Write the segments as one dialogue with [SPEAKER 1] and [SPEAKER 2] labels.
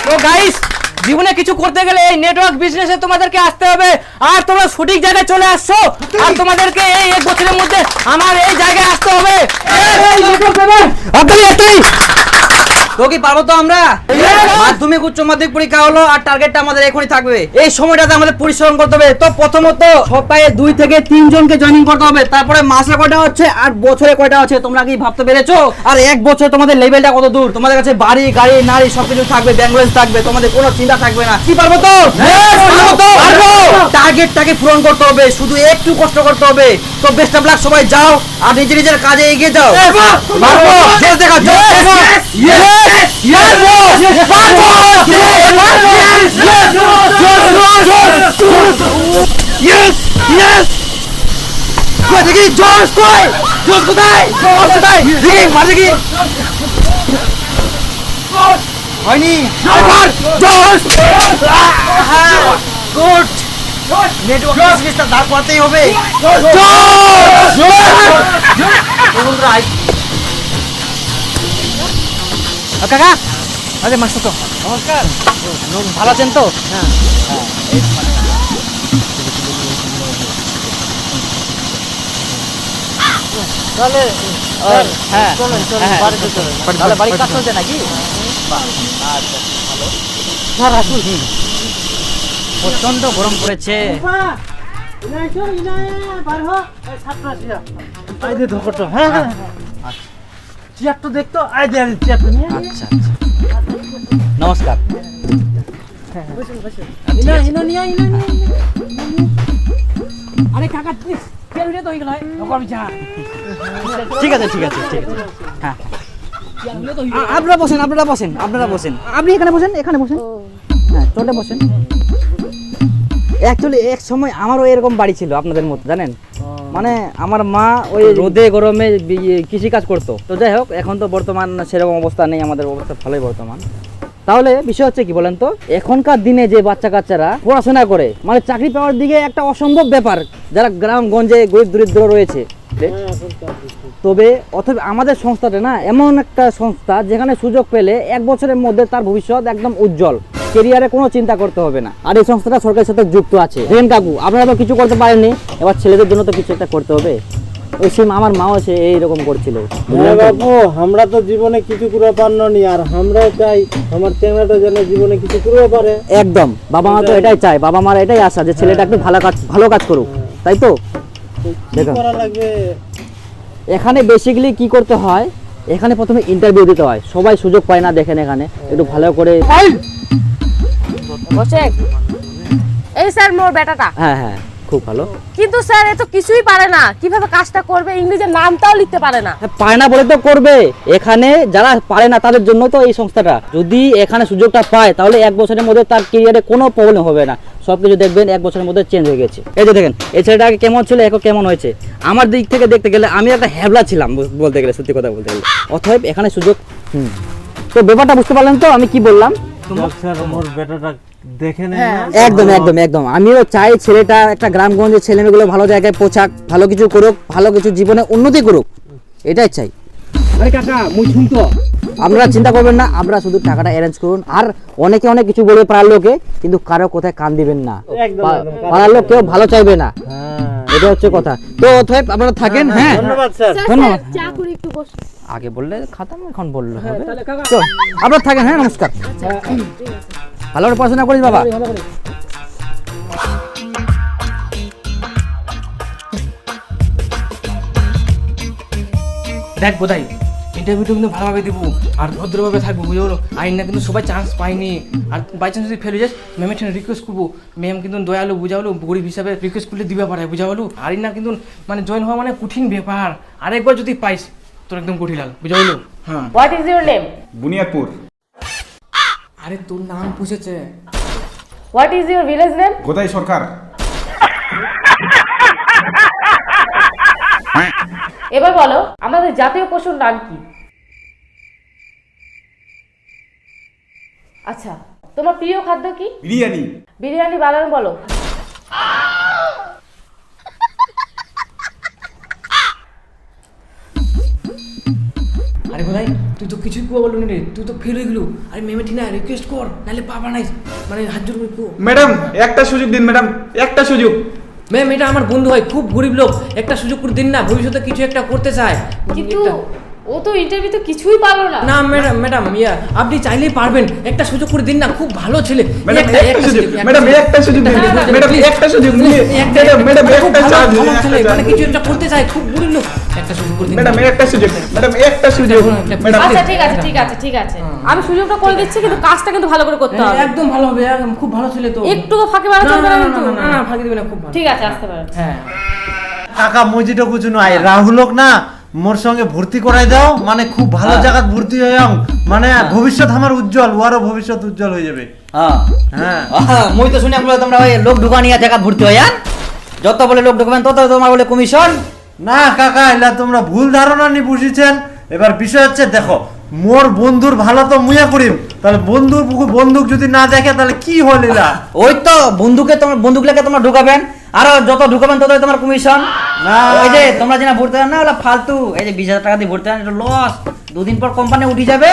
[SPEAKER 1] তো গাইস, জীবনে কিছু করতে গেলে এই নেটওয়ার্ক বিজনেসে তোমাদেরকে আসতে হবে। আর তোমরা সঠিক জায়গায় চলে আসছো। আর তোমাদেরকে এই 1 বছরের মধ্যে আমার এই জায়গায় আসতে হবে। তো কি পারবো তো আমরা? মাধ্যমিক উচ্চ মাধ্যমিক পরীক্ষা হলো আর টার্গেটটা আমাদের এখনই থাকবে। এই সময়টাতে আমাদের পরিশ্রম করতে হবে। তো প্রথমত সপ্তাহে 2 থেকে 3 জনকে জয়েনিং করতে হবে। তারপরে মাসে কয়টা হচ্ছে আর বছরে কয়টা আছে তোমরা কি ভাবতে পেরেছো? আর 1 বছর তোমাদের লেভেলটা কত দূর? তোমাদের কাছে বাড়ি গাড়ি নারী সবকিছু থাকবে, ব্যাংক ব্যালেন্স থাকবে, তোমাদের কোনো চিন্তা থাকবে না। কি পারবো তো? পারবো। টার্গেটটাকে পূরণ করতে হবে, শুধু একটু কষ্ট করতে হবে। তো বেস্ট অফ লাক, সবাই যাও আর নিজের নিজের কাজে এগিয়ে যাও। পারবো। জোর দেখা, জোর দেখা। হয়নি। নেটওয়ার্ক বিজনেসটা দাঁড় করাতেই হবে। কাকা, আরে মাস্টার তো নমস্কার, ভালো আছেন তো? হ্যাঁ, তাহলে হ্যাঁ বাড়িতে চলেন। তাহলে বাড়ির কাজ চলছে নাকি? আচ্ছা, ভালো স্যার, আসুন। প্রচন্ড গরম পড়েছে। নমস্কার। আরে কাকা, ঠিক আছে ঠিক আছে ঠিক আছে। হ্যাঁ, আপনারা বসেন, আপনারা বসেন, আপনারা বসেন। আপনি এখানে বসেন, এখানে বসেন। হ্যাঁ, চলে বসেন। অ্যাকচুয়ালি এক সময় আমারও এরকম বাড়ি ছিল আপনাদের মতো, জানেন। মানে আমার মা ওই রোদে গরমে কৃষি কাজ করতো। তো যাই হোক, এখন তো বর্তমান সেরকম অবস্থা নেই, আমাদের অবস্থা ভালোই বর্তমান। তাহলে বিষয় হচ্ছে কি বলেন তো, এখনকার দিনে যে বাচ্চা কাচ্চারা পড়াশোনা করে, মানে চাকরি পাওয়ার দিকে একটা অসম্ভব ব্যাপার, যারা গ্রামগঞ্জে গরিব দরিদ্র রয়েছে। তবে অথবা আমাদের সংস্থাটা না এমন একটা সংস্থা যেখানে সুযোগ পেলে 1 বছরের মধ্যে তার ভবিষ্যৎ একদম উজ্জ্বল, কেরিয়ারে কোনো চিন্তা করতে হবে না। আর এই সংস্থাটা সরকারের সাথে যুক্ত আছে। দেখেন কাকু, আপনারা তো কিছু করতে পারেননি, এবার ছেলেদের জন্য তো কিছু একটা করতে হবে। ওই সিম আমার মাও সে এইরকম করছিল।
[SPEAKER 2] বাবু, আমরা তো জীবনে কিছু করে পারনি, আর আমরাও চাই আমার চ্যাংড়াটা যেন জীবনে কিছু করে পারে।
[SPEAKER 1] একদম, বাবা মা তো এটাই চায়, বাবা মার এটাই আশা যে ছেলেটা একটু ভালো কাজ করুক, তাই তো? দেখো, এখানে বেসিক্যালি কি করতে হয়, এখানে প্রথমে ইন্টারভিউ দিতে হয়। সবাই সুযোগ পায় না, দেখেন এখানে একটু ভালো করে।
[SPEAKER 3] এই স্যার মোর বেটাটা।
[SPEAKER 1] হ্যাঁ হ্যাঁ, খুব ভালো।
[SPEAKER 3] কিন্তু স্যার এ তো কিছুই পারে না, কিভাবে কাজটা করবে, ইংরেজির নামটাও লিখতে পারে না।
[SPEAKER 1] পারে না বলে তো করবে। এখানে যারা পারে না তাদের জন্য তো এই সংস্থাটা। যদি এখানে সুযোগটা পায় তাহলে 1 বছরের মধ্যে তার ক্যারিয়ারে কোনো প্রবলেম হবে না। সবকিছু দেখবেন 1 বছরের মধ্যে চেঞ্জ হয়ে গেছে। এই যে দেখেন, এই ছেলেটা আগে কেমন ছিল, এখন কেমন হয়েছে। আমার দিক থেকে দেখতে গেলে আমি একটা হ্যাবলা ছিলাম বলতে গেলে, সত্যি কথা বলতে গেলে। অতএব এখানে সুযোগ। তো ব্যাপারটা বুঝতে পারলেন তো আমি কি বললাম? একদম একদম একদম, আমিও চাই ছেলেটা একটা গ্রামগঞ্জের ছেলেমেয়েগুলো ভালো জায়গায় পৌঁছাক, ভালো কিছু করুক, ভালো কিছু জীবনে উন্নতি করুক, এটাই চাই। আরে কাকা, মুই শুনতো, আপনারা চিন্তা করবেন না, আপনারা শুধু টাকাটা অ্যারেঞ্জ করুন। আর অনেকে অনেক কিছু বলবে পাড়ার লোকে, কিন্তু কারো কোথায় কান দিবেন না। পাড়ার লোক কেউ ভালো চাইবে না, এটা হচ্ছে কথা। তো অতএব আপনারা থাকেন। হ্যাঁ,
[SPEAKER 2] ধন্যবাদ স্যার।
[SPEAKER 1] ধন্যবাদ।
[SPEAKER 3] চা করে একটু বস।
[SPEAKER 1] আগে বললে খাতাম, এখন বললে হবে। তো আপনারা থাকেন। হ্যাঁ, নমস্কার। ভালো করে পড়াশোনা করিস বাবা।
[SPEAKER 4] দেখ বোধাই, ইন্টারভিউটা কিন্তু ভালোভাবে দিব আর ভদ্রভাবে থাকবো, বুঝে বলো। আইন না কিন্তু সবাই চান্স পায়নি। আর বাই চান্স যদি ফেলে যাস, ম্যামের ঠেনে রিকোয়েস্ট করবো। ম্যাম কিন্তু দয়ালু, বুঝাবলো, গরিব হিসাবে রিকোয়েস্ট করলে দিবা পারে, বুঝাবলো। আর না কিন্তু মানে জয়েন হওয়া মানে কঠিন ব্যাপার। আরেকবার যদি পাইস তোর একদম কঠিলাল, বুঝাবলো। হ্যাঁ।
[SPEAKER 3] What is your name?
[SPEAKER 5] Buniadpur.
[SPEAKER 4] আরে তোর নাম পুষেছে।
[SPEAKER 3] What is your village name?
[SPEAKER 5] Godai Sarkar.
[SPEAKER 3] এবার বলো আমাদের জাতীয় পশুর নাম কি? আচ্ছা, তোমার প্রিয় খাদ্য কি?
[SPEAKER 5] বিরিয়ানি।
[SPEAKER 3] বিরিয়ানি বানানো বলো।
[SPEAKER 4] আরে বোধাই, তুই তো কিছুই কুয়া বললি রে, তুই তো ফেল হয়ে গেলু। আরে মেমে ঠিক না রিকোয়েস্ট কর, নাহলে পাবা নাই, মানে হাত জোর করে কো।
[SPEAKER 5] ম্যাডাম একটা সুযোগ দিন ম্যাডাম, একটা সুযোগ।
[SPEAKER 4] ম্যাম এটা আমার বন্ধু হয়, খুব গরিব লোক, একটা সুযোগ করে দিন না, ভবিষ্যতে কিছু একটা করতে চায়।
[SPEAKER 3] কিন্তু
[SPEAKER 4] একটা-
[SPEAKER 3] ও তো ইন্টারভিউ তো কিছুই পারলো না।
[SPEAKER 4] না ম্যাডাম ইয়া আপনি চাইলেই পারবেন, একটা সুযোগ করে দিন না, খুব ভালো ছেলে।
[SPEAKER 5] ম্যাডাম একটা সুযোগ, ম্যাডাম একটা সুযোগ দিন,
[SPEAKER 3] না, না,
[SPEAKER 5] ম্যাডাম একটা সুযোগ দিন, ম্যাডাম
[SPEAKER 4] খুব
[SPEAKER 5] একটা
[SPEAKER 4] ভালো
[SPEAKER 5] সুযোগ,
[SPEAKER 4] ছেলে, মানে কিছু একটা করতে চায়, খুব গরিব লোক, একটা সুযোগ করে দিন।
[SPEAKER 5] ম্যাডাম একটা সুযোগ, ম্যাডাম একটা সুযোগ, ম্যাডাম
[SPEAKER 3] আচ্ছা ঠিক আছে আমি সুযোগটা করে দিচ্ছি, কিন্তু কাজটা কিন্তু ভালো করে করতে হবে।
[SPEAKER 4] একদম ভালো হবে, একদম খুব ভালো ছেলে তো।
[SPEAKER 3] একটু ফাঁকি মারা
[SPEAKER 4] না
[SPEAKER 3] চলবে
[SPEAKER 4] না
[SPEAKER 3] না
[SPEAKER 4] না
[SPEAKER 3] কিন্তু।
[SPEAKER 4] না, না ফাঁকি দিবে না, খুব ভালো।
[SPEAKER 3] ঠিক আছে আসতে পারেন।
[SPEAKER 4] হ্যাঁ
[SPEAKER 2] কাকা মজিটা কিছু নয়, রাহুলক না মোর সঙ্গে ভর্তি করাই দাও, মানে খুব ভালো জায়গায় ভর্তি হয়ে যাও, মানে ভবিষ্যৎ আমার উজ্জ্বল, ওয়ারও ভবিষ্যৎ উজ্জ্বল হয়ে যাবে। হ্যাঁ
[SPEAKER 1] মই তো শুনে বলে তোমরা ওই লোক ঢুকানিয়া জায়গা ভর্তি হয় যত বলে লোক ঢুকাবেন তত তোমার বলে কমিশন।
[SPEAKER 2] না কাকা, এলা তোমরা ভুল ধারণা নিয়ে বুঝেছেন। এবার বিষয় হচ্ছে দেখো, মোর বন্ধুর ভালো তো মুয়া করিম, তাহলে বন্দুক যদি না দেখে তাহলে কি হল এলা?
[SPEAKER 1] ওই তো বন্দুক লেগে তোমরা ঢুকাবেন, আর যত ঢুকাবেন তত তোমার কমিশন।
[SPEAKER 2] না।
[SPEAKER 1] ওই যে তোমরা যেন ভর্তি হন না ওলা ফালতু, এই যে 20,000 টাকা দিয়ে ভর্তি হন, এটা লস, দুদিন পর কোম্পানি উঠে যাবে।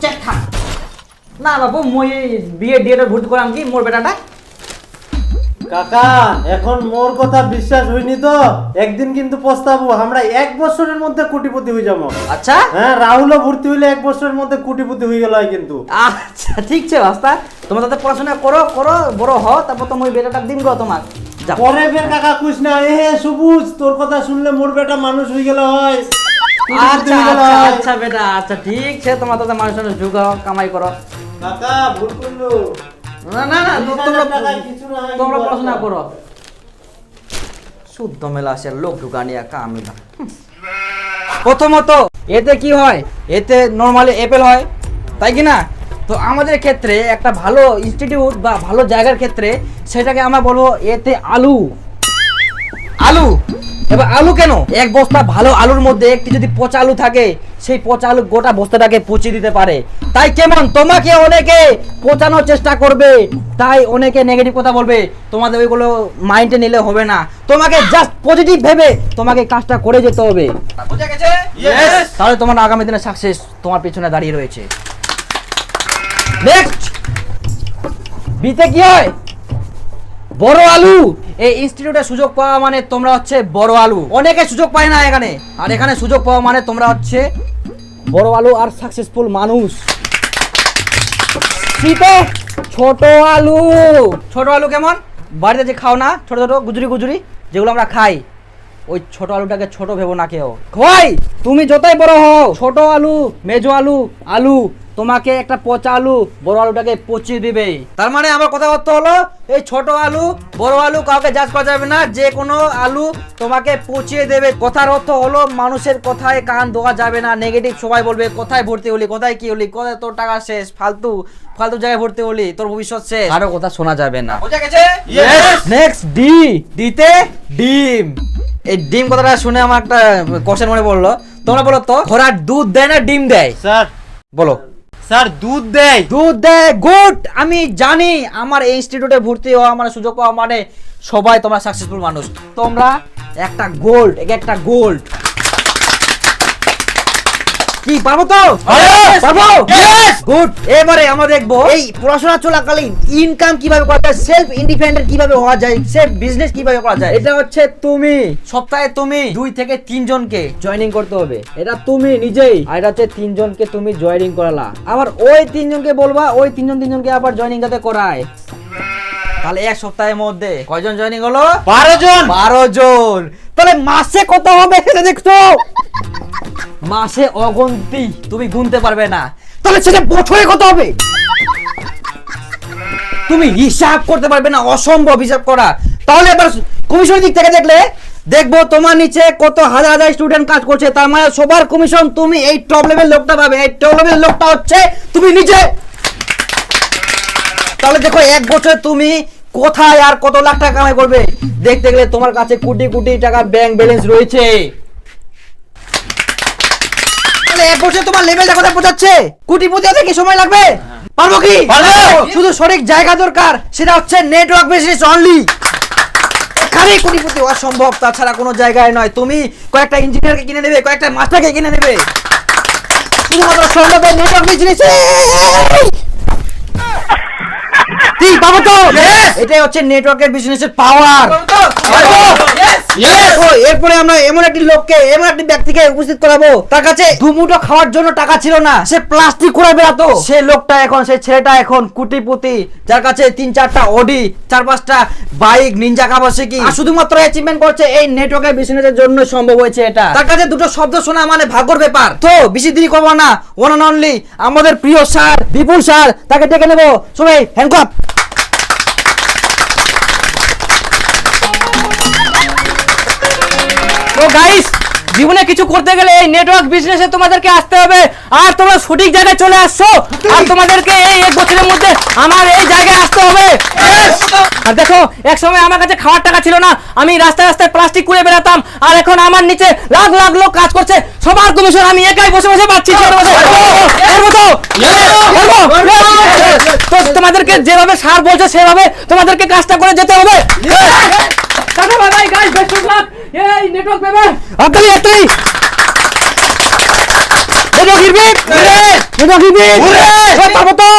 [SPEAKER 1] চেক থাক না বাবু, মই বিয়ে ডিএটা ভর্তি করলাম কি মোর বেটাটা।
[SPEAKER 2] কাকা এখন মোর কথা বিশ্বাস হয়নি তো, একদিন কিন্তু পস্তাবো, আমরা 1 বছরের মধ্যে কোটিপতি হয়ে যাবো।
[SPEAKER 1] আচ্ছা
[SPEAKER 2] হ্যাঁ, রাহুলও ভর্তি হইলে 1 বছরের মধ্যে কোটিপতি হয়ে গেল কিন্তু।
[SPEAKER 1] আচ্ছা ঠিক আছে ওস্তাদ, তোমরা তাতে পড়াশোনা করো বড় হও, তারপর তো মই বেটাটা দিন গো তোমার। যাও।
[SPEAKER 2] পরে বের কাকা কুছ না, সবুজ তোর কথা শুনলে মোর বেটা মানুষ হয়ে গেল হয়, কোটিপতি
[SPEAKER 1] আচ্ছা
[SPEAKER 2] হয়ে গেল
[SPEAKER 1] আচ্ছা
[SPEAKER 2] হয়।
[SPEAKER 1] আচ্ছা বেটা, আচ্ছা ঠিক আছে, তোমরা তাতে মানুষের ঢুকাও, কামাই করো।
[SPEAKER 2] কাকা ভুল করলো।
[SPEAKER 1] না না না,
[SPEAKER 2] 20,000 টাকায় কিছু না হয়,
[SPEAKER 1] তোমরা
[SPEAKER 2] কি
[SPEAKER 1] পড়াশোনা
[SPEAKER 2] বলতো?
[SPEAKER 1] করো। শুদ্ধ মেলা আসে লোক ঢুকানিয়া কামিলা। প্রথমত এতে কি হয়, এতে নরমালি অ্যাপেল হয়, তাই কি না? তো আমাদের ক্ষেত্রে একটা ভালো ইনস্টিটিউট বা ভালো জায়গার ক্ষেত্রে সেটাকে আমরা বলবো এতে আলু। এবার আলু কেন? এক বস্তা ভালো আলুর মধ্যে একটি যদি পচা আলু থাকে, সেই পচা আলু গোটা বস্তাটাকে পচিয়ে দিতে পারে। তাই কেমন তোমাকে অনেকে পচানোর চেষ্টা করবে, তাই অনেকে নেগেটিভ কথা বলবে, তোমাদের ওইগুলো মাইন্ডে নিলে হবে না, তোমাকে জাস্ট পজিটিভ ভেবে তোমাকে কাজটা করে যেতে হবে। বুঝা গেছে? তাহলে তোমার আগামী দিনে সাকসেস তোমার পেছনে দাঁড়িয়ে রয়েছে। নেক্সট বিতে কি হয়? বড় আলু। এই ইনস্টিটিউটে সুযোগ পাওয়া মানে তোমরা হচ্ছে বড় আলু। অনেকে সুযোগ পায় না এখানে, আর এখানে সুযোগ পাওয়া মানে তোমরা হচ্ছে বড় আলু আর সাকসেসফুল মানুষ। শীতে ছোট আলু। ছোট আলু কেমন? বাড়িতে যে খাও না ছোট ছোট গুজরি যেগুলো আমরা খাই, ওই ছোট আলুটাকে ছোট ভেবো না কেউ। ভাই তুমি যতই বড় হও, ছোট আলু মেজো আলু তোমাকে একটা পচা আলু বড় আলুটাকে পচিয়ে দিবে। তার মানে আমার কথা হলো, এই ছোট আলু বড় আলু কাউকে জাজ করা যাবে না, যে কোনো আলু তোমাকে পচিয়ে দেবে। কথার অর্থ হলো মানুষের কথায় কান দেওয়া যাবে না, নেগেটিভ সবাই বলবে কোথায় ভর্তি হলি, কোথায় কি হলি, কোথায় তোর টাকা শেষ, ফালতু জায়গায় ভর্তি হলি, তোর ভবিষ্যৎ শেষ, কারো কথা শোনা যাবে না। বুঝা গেছে? নেক্সট ডিতে ডিম। এই ডিম কথাটা শুনে আমার একটা কোশ্চেন মনে পড়লো, তোমরা বলো তো ঘোড়ার দুধ দেয় না ডিম দেয়?
[SPEAKER 2] স্যার
[SPEAKER 1] বলো।
[SPEAKER 2] স্যার দুধ দেয়।
[SPEAKER 1] গুড। আমি জানি আমার এই ইনস্টিটিউটে ভর্তি হওয়া মানে সুযোগ পাওয়া মানে সবাই তোমরা সাকসেসফুল মানুষ, তোমরা একটা গোল্ড। কি পারবো তো? পারবো। গুড। এবারে আমরা দেখবো এই পড়াশোনা চলাকালীন ইনকাম কিভাবে করা যায়, সেলফ ইন্ডিপেন্ডেন্ট কিভাবে হওয়া যায়, সেলফ বিজনেস কিভাবে করা যায়। এটা হচ্ছে তুমি সপ্তাহে 2 থেকে 3 জনকে জয়েনিং করতে হবে, এটা তুমি নিজেই, আর এটা হচ্ছে 3 জনকে তুমি জয়েনিং করালা, আবার ওই 3 জনকে বলবা ওই 3 জনকে আবার জয়েনিং যাতে করায়। তাহলে এক সপ্তাহের মধ্যে কয়জন জয়েনিং হলো? 12 জন। তাহলে মাসে কত হবে সেটা দেখছো? মাসে অগন্তি, তুমি গুনতে পারবে না। তাহলে সেটা বছরে কত হবে? তুমি হিসাব করতে পারবে না, অসম্ভব হিসাব করা। তাহলে এবার কমিশনের দিক থেকে দেখবো তোমার নিচে কত হাজার স্টুডেন্ট কাজ করছে, তার মানে সবার কমিশন তুমি এই টপ লেভেল লোকটা পাবে। এই টপ লেভেল লোকটা হচ্ছে তুমি নিজে। তাহলে দেখো এক বছর তুমি কোথায় আর কত লাখ টাকা কামাই করবে, দেখতে গেলে তোমার কাছে কোটি টাকা ব্যাংক ব্যালেন্স রয়েছে। এক বছর তোমার লেভেলটা কোথায় পৌঁছাচ্ছে? কোটিপতি হতে কি সময় লাগবে? পারবো কি? শুধু সঠিক জায়গা দরকার, সেটা হচ্ছে নেটওয়ার্ক বিজনেস অনলি। এখানেই কোটিপতি হওয়া সম্ভব, তাছাড়া কোনো জায়গায় নয়। তুমি কয়েকটা ইঞ্জিনিয়ারকে কিনে নেবে, কয়েকটা মাস্টারকে কিনে নেবে, শুধুমাত্র সম্ভবের নেটওয়ার্ক বিজনেসে। ঠিক বাবু তো এটাই হচ্ছে নেটওয়ার্কের বিজনেসের পাওয়ার। এরপরে আমরা এমন একটি লোককে, এমন একটি ব্যক্তিকে উপস্থিত করাবো, তার কাছে দুমুঠো খাওয়ার জন্য টাকা ছিল না, সে প্লাস্টিক করে বেড়াতো। সে লোকটা এখন, সেই ছেলেটা এখন কোটিপতি, যার কাছে 3-4টা অডি, 4-5টা বাইক, নিনজা কাওয়াসাকি, আর শুধুমাত্র অ্যাচিভমেন্ট করছে এই নেটওয়ার্কের বিজনেসের জন্য সম্ভব হয়েছে এটা। তার কাছে দুটো শব্দ শোনা মানে ভাগ্যর ব্যাপার। তো বেশি দেরি করবো না, ওয়ান অ্যান্ড অনলি আমাদের প্রিয় স্যার বিপুল স্যার, তাকে ডেকে নেবো। সবাই হ্যান্ডক্লাপ।
[SPEAKER 4] তো গাইস, জীবনে কিছু করতে গেলে এই নেটওয়ার্ক বিজনেসে তোমাদেরকে আসতে হবে, আর তোমরা সঠিক জায়গায় চলে আসছো, আর তোমাদেরকে এই 1 বছরের মধ্যে আমার এই জায়গায় আসতে হবে। আর দেখো, এক সময় আমার কাছে খাওয়ার টাকা ছিল না, আমি রাস্তায় রাস্তায় প্লাস্টিক কুড়ে বেড়াতাম, আর এখন আমার নিচে লাখ লাখ লোক কাজ করছে, সবার কমিশন আমি একাই বসে বসে পাচ্ছি। তো তোমাদেরকে যেভাবে স্যার বলছে সেভাবে তোমাদেরকে কাজটা করে যেতে হবে। Tata bye bye guys, best of lakh. এই নেটওয়ার্ক পেবে
[SPEAKER 1] আতালি আতালি নেটওয়ার্ক হিরবি নেটওয়ার্ক হিরবি পাবো তো।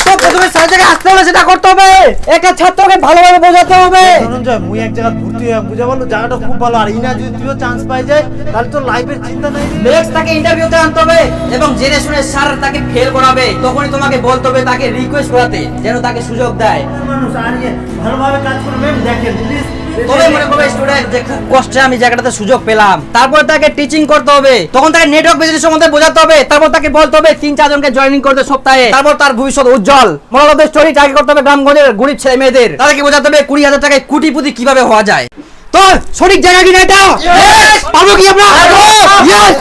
[SPEAKER 1] তো প্রথমে স্যার জায়গায় আসতে হবে, সেটা করতে হবে। একটা ছাত্রকে ভালোভাবে বোঝাতে হবে।
[SPEAKER 2] ধনঞ্জয়, মুই এক জায়গা ভর্তি হয়ে বুঝা বললো জায়গাটা খুব ভালো, আর ইনা যদি তুইও চান্স পাই যায় তাহলে তো লাইফের চিন্তা নাই।
[SPEAKER 1] নেক্সট তাকে ইন্টারভিউতে আনতে হবে এবং জেনে শুনে স্যার তাকে ফেল করাবে, তখনই তোমাকে বলতে হবে তাকে রিকোয়েস্ট করাতে যেন তাকে সুযোগ দেয়।
[SPEAKER 2] মানুষ আর ভালোভাবে কাজ করবে, দেখেন প্লিজ।
[SPEAKER 1] তবে মনে করবে স্টুডেন্ট যে খুব কষ্টে আমি জায়গাটাতে সুযোগ পেলাম, তারপর তাকে টিচিং করতে হবে, তখন তাকে নেটওয়ার্ক বিজনেস সম্বন্ধে বোঝাতে হবে, তারপর তাকে বলতে হবে 3-4 জনকে জয়েনিং করতে সপ্তাহে, তারপর তার ভবিষ্যৎ উজ্জ্বল। মোরাল স্টোরি টার্গেট করতে হবে গ্রামগঞ্জের গরিব ছেলে মেয়েদের, তাদেরকে বোঝাতে হবে 20,000 টাকায় কোটিপতি কিভাবে হওয়া যায়। তো সঠিক জায়গা কি না এটা? পাবো কি আমরা? ইয়েস।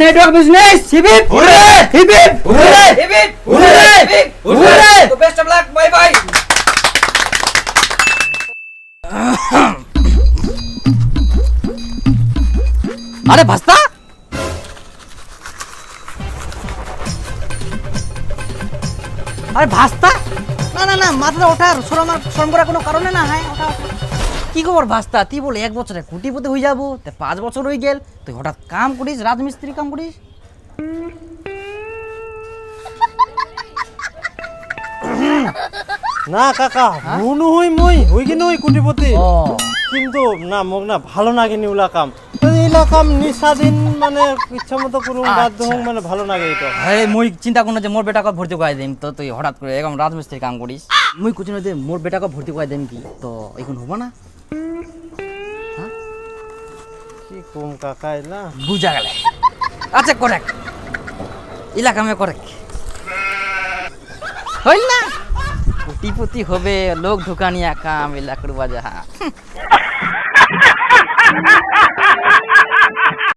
[SPEAKER 1] নেটওয়ার্ক বিজনেস হিবিপ হিবিপ হিবিপ হিবিপ। তো best of luck, bye bye. আরে ভাস্তা, আরে ভাস্তা, না না না, মাথাটা ওঠার শরম করার কোনো কারণে না। হ্যাঁ ওঠা। কি খবর ভাস্তা? তুই বলে 1 বছরে কোটিপতি হয়ে যাবো, তে 5 বছর হয়ে গেল, তুই হঠাৎ কাম করিস, রাজমিস্ত্রি কাম করিস।
[SPEAKER 2] না কাকা, হুনু হই কি নই কোটিপতি, কিন্তু না মোক না ভালো লাগেনি ওলা কাম। এইলা কাম নিশাদিন মানে ইচ্ছা মতো করুম, বাধ্য হং, মানে ভালো লাগে এটা।
[SPEAKER 1] আরে মুই চিন্তা করো যে মোর বেটাকে ভর্তি করাই দিম, তো তুই হঠাৎ করে এরকম রাজমিস্ত্রি কাম করিস। মুই কুচিন যে মোর বেটাকে ভর্তি করাই দিম, কি তো এখন হবো না?
[SPEAKER 2] কি কম কাকা, এলা
[SPEAKER 1] বুঝা গেলে। আচ্ছা করেক এলাকা মে করেক হইল না, কোটিপতি হবে, লোক ঢুকানিয়া কাম এলা করবা যাহা।